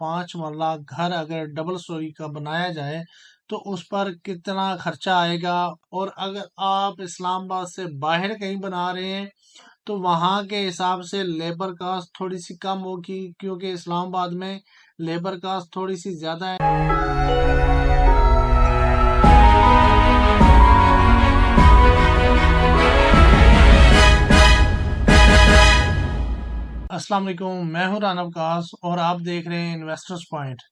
5 मरला घर अगर डबल स्टोरी का बनाया जाए तो उस पर कितना खर्चा आएगा। और अगर आप इस्लामाबाद से बाहर कहीं बना रहे हैं तो वहाँ के हिसाब से लेबर कास्ट थोड़ी सी कम होगी, क्योंकि इस्लामाबाद में लेबर कास्ट थोड़ी सी ज़्यादा है। अस्सलाम वालेकुम, मैं हूं राना वकास और आप देख रहे हैं इन्वेस्टर्स पॉइंट।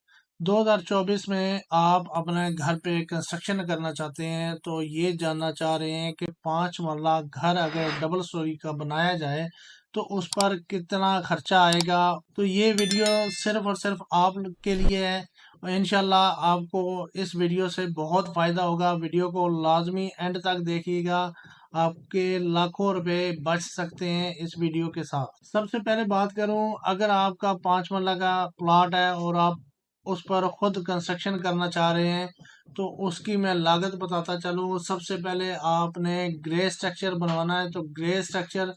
2024 में आप अपने घर पे कंस्ट्रक्शन करना चाहते हैं तो ये जानना चाह रहे हैं कि 5 मरला घर अगर डबल स्टोरी का बनाया जाए तो उस पर कितना खर्चा आएगा। तो ये वीडियो सिर्फ और सिर्फ आप लोग के लिए है और इंशाल्लाह आपको इस वीडियो से बहुत फ़ायदा होगा। वीडियो को लाजमी एंड तक देखिएगा, आपके लाखों रुपए बच सकते हैं इस वीडियो के साथ। सबसे पहले बात करूं, अगर आपका 5 मरला का प्लॉट है और आप उस पर खुद कंस्ट्रक्शन करना चाह रहे हैं तो उसकी मैं लागत बताता चलूं। सबसे पहले आपने ग्रे स्ट्रक्चर बनवाना है। तो ग्रे स्ट्रक्चर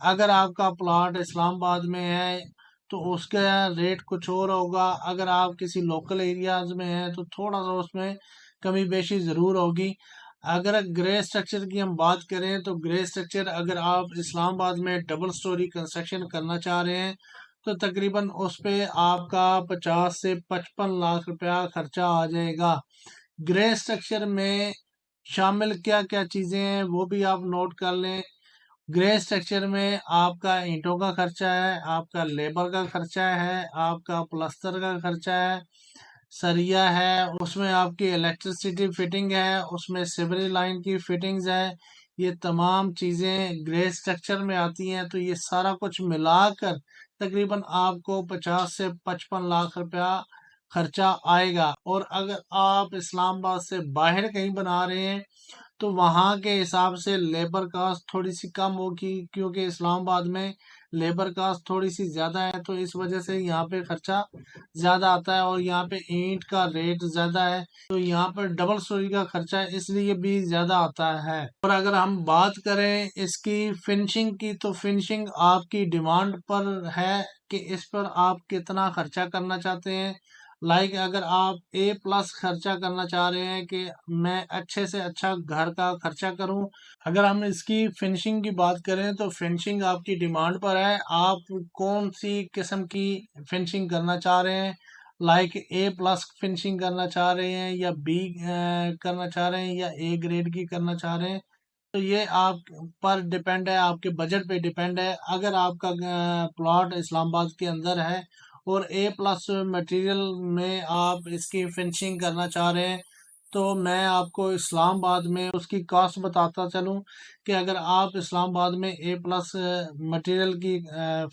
अगर आपका प्लॉट इस्लामाबाद में है तो उसका रेट कुछ और होगा। अगर आप किसी लोकल एरियाज में हैं तो थोड़ा सा उसमें कमी बेशी ज़रूर होगी। अगर ग्रे स्ट्रक्चर की हम बात करें तो ग्रे स्ट्रक्चर अगर आप इस्लामाबाद में डबल स्टोरी कंस्ट्रक्शन करना चाह रहे हैं तो तकरीबन उस पे आपका 50 से 55 लाख रुपया खर्चा आ जाएगा। ग्रे स्ट्रक्चर में शामिल क्या क्या चीज़ें हैं वो भी आप नोट कर लें। ग्रे स्ट्रक्चर में आपका ईंटों का खर्चा है, आपका लेबर का खर्चा है, आपका प्लस्तर का खर्चा है, सरिया है, उसमें आपकी इलेक्ट्रिसिटी फिटिंग है, उसमें सिवरेज लाइन की फिटिंग्स है। ये तमाम चीज़ें ग्रे स्ट्रक्चर में आती हैं। तो ये सारा कुछ मिलाकर तकरीबन आपको 50 से 55 लाख रुपया खर्चा आएगा। और अगर आप इस्लामाबाद से बाहर कहीं बना रहे हैं तो वहाँ के हिसाब से लेबर कास्ट थोड़ी सी कम होगी, क्योंकि इस्लामाबाद में लेबर कास्ट थोड़ी सी ज़्यादा है। तो इस वजह से यहाँ पे खर्चा ज़्यादा आता है और यहाँ पे ईंट का रेट ज़्यादा है तो यहाँ पर डबल स्टोरी का खर्चा इसलिए भी ज़्यादा आता है। और अगर हम बात करें इसकी फिनिशिंग की तो फिनिशिंग आपकी डिमांड पर है कि इस पर आप कितना खर्चा करना चाहते हैं। अगर आप ए प्लस खर्चा करना चाह रहे हैं कि मैं अच्छे से अच्छा घर का खर्चा करूं। अगर हम इसकी फिनिशिंग की बात करें तो फिनिशिंग आपकी डिमांड पर है, आप कौन सी किस्म की फिनिशिंग करना चाह रहे हैं। ए प्लस फिनिशिंग करना चाह रहे हैं या बी करना चाह रहे हैं या ए ग्रेड की करना चाह रहे हैं। तो ये आप पर डिपेंड है, आपके बजट पे डिपेंड है। अगर आपका प्लॉट इस्लामाबाद के अंदर है और ए प्लस मटेरियल में आप इसकी फिनिशिंग करना चाह रहे हैं तो मैं आपको इस्लामाबाद में उसकी कॉस्ट बताता चलूं कि अगर आप इस्लामाबाद में ए प्लस मटेरियल की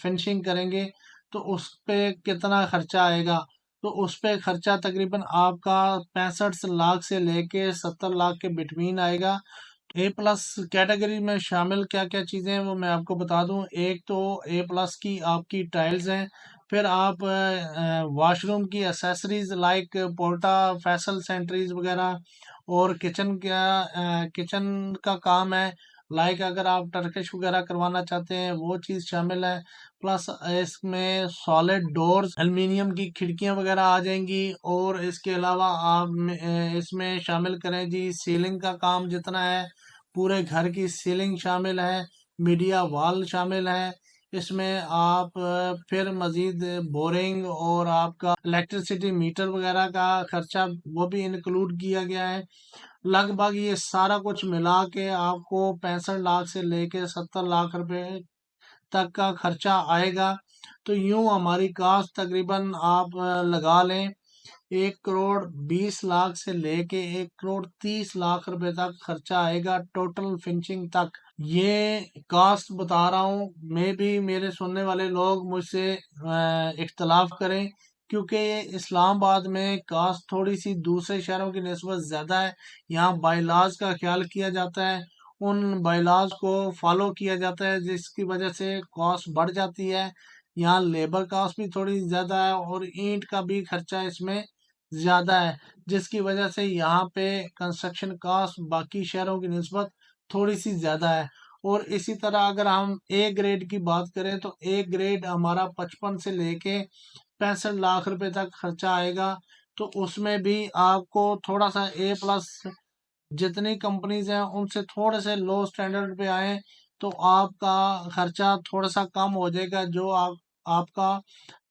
फिनिशिंग करेंगे तो उस पे कितना खर्चा आएगा। तो उस पे खर्चा तकरीबन आपका 65 लाख से लेके 70 लाख के बिटवीन आएगा। ए प्लस कैटेगरी में शामिल क्या क्या चीज़ें हैं वो मैं आपको बता दूं। एक तो ए प्लस की आपकी टाइल्स हैं, फिर आप वॉशरूम की एसेसरीज पोर्टा फैसल सेंटरीज वगैरह, और किचन का काम है। अगर आप टर्किश वगैरह करवाना चाहते हैं वो चीज़ शामिल है। प्लस इसमें सॉलिड डोर्स एल्युमिनियम की खिड़कियां वगैरह आ जाएंगी। और इसके अलावा आप इसमें शामिल करें जी सीलिंग का काम जितना है, पूरे घर की सीलिंग शामिल है, मीडिया वॉल शामिल है। इसमें आप फिर मजीद बोरिंग और आपका इलेक्ट्रिसिटी मीटर वगैरह का खर्चा वो भी इंक्लूड किया गया है। लगभग ये सारा कुछ मिला के आपको 65 लाख से लेके 70 लाख रुपए तक का खर्चा आएगा। तो यूं हमारी कास्ट तकरीबन आप लगा लें 1 करोड़ 20 लाख से लेके 1 करोड़ 30 लाख रुपए तक खर्चा आएगा टोटल फिनिशिंग तक। ये कास्ट बता रहा हूँ, मैं भी मेरे सुनने वाले लोग मुझसे इख्तलाफ करें, क्योंकि ये इस्लामाबाद में कास्ट थोड़ी सी दूसरे शहरों की निस्बत ज़्यादा है। यहाँ बाइलाज का ख्याल किया जाता है, उन बाइलाज को फॉलो किया जाता है जिसकी वजह से कॉस्ट बढ़ जाती है। यहाँ लेबर कॉस्ट भी थोड़ी ज़्यादा है और ईंट का भी खर्चा इसमें ज़्यादा है, जिसकी वजह से यहाँ पे कंस्ट्रक्शन कॉस्ट बाकी शहरों की निस्बत थोड़ी सी ज़्यादा है। और इसी तरह अगर हम ए ग्रेड की बात करें तो ए ग्रेड हमारा 55 से लेके 65 लाख रुपए तक खर्चा आएगा। तो उसमें भी आपको थोड़ा सा ए प्लस जितनी कंपनीज हैं उनसे थोड़े से लो स्टैंडर्ड पे आए तो आपका खर्चा थोड़ा सा कम हो जाएगा। जो आपका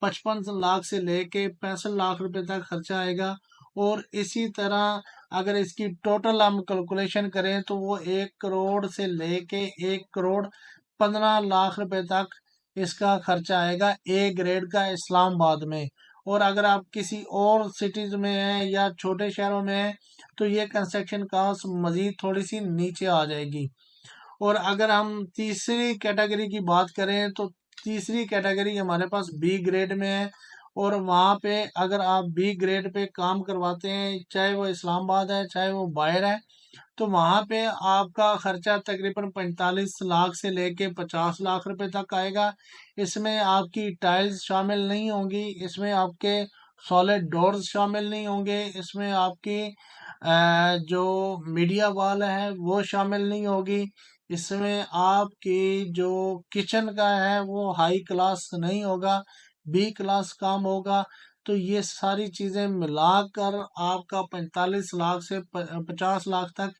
55 लाख से लेके 65 लाख रुपए तक खर्चा आएगा। और इसी तरह अगर इसकी टोटल हम कैलकुलेशन करें तो वो 1 करोड़ से लेके 1 करोड़ 15 लाख रुपए तक इसका खर्चा आएगा ए ग्रेड का इस्लामाबाद में। और अगर आप किसी और सिटीज में हैं या छोटे शहरों में हैं तो ये कंस्ट्रक्शन कास्ट मजीद थोड़ी सी नीचे आ जाएगी। और अगर हम तीसरी कैटेगरी की बात करें तो तीसरी कैटेगरी हमारे पास बी ग्रेड में है। और वहाँ पे अगर आप बी ग्रेड पे काम करवाते हैं चाहे वो इस्लामाबाद है चाहे वो बाहर है तो वहां पे आपका खर्चा तकरीबन 45 लाख से लेके 50 लाख रुपए तक आएगा। इसमें आपकी टाइल्स शामिल नहीं होंगी, इसमें आपके सॉलिड डोर्स शामिल नहीं होंगे, इसमें आपकी जो मीडिया वॉल है वो शामिल नहीं होगी। इसमें आपकी जो किचन का है वो हाई क्लास नहीं होगा, बी क्लास काम होगा। तो ये सारी चीजें मिलाकर आपका 45 लाख से 50 लाख तक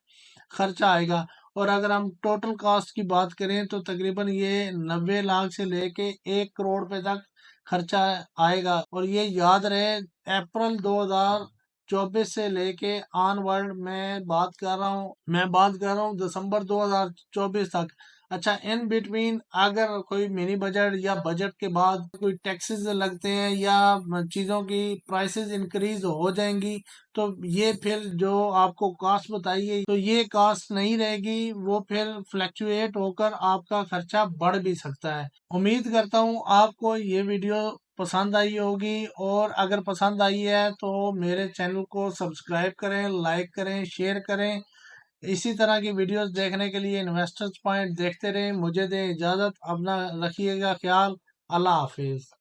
खर्चा आएगा। और अगर हम टोटल कॉस्ट की बात करें तो तकरीबन ये 90 लाख से लेके 1 करोड़ रुपए तक खर्चा आएगा। और ये याद रहे अप्रैल 2024 से लेके ऑनवर्ड मैं बात कर रहा हूँ दिसंबर 2024 तक। अच्छा, इन बिटवीन अगर कोई मिनी बजट या बजट के बाद कोई टैक्सेस लगते हैं या चीज़ों की प्राइसेस इंक्रीज हो जाएंगी तो ये फिर जो आपको कास्ट बताई है तो ये कास्ट नहीं रहेगी, वो फिर फ्लैक्चुएट होकर आपका खर्चा बढ़ भी सकता है। उम्मीद करता हूँ आपको ये वीडियो पसंद आई होगी। और अगर पसंद आई है तो मेरे चैनल को सब्सक्राइब करें, लाइक करें, शेयर करें। इसी तरह की वीडियोस देखने के लिए इन्वेस्टर्स पॉइंट देखते रहें। मुझे दें इजाज़त, अपना रखिएगा ख्याल। अल्लाह हाफिज।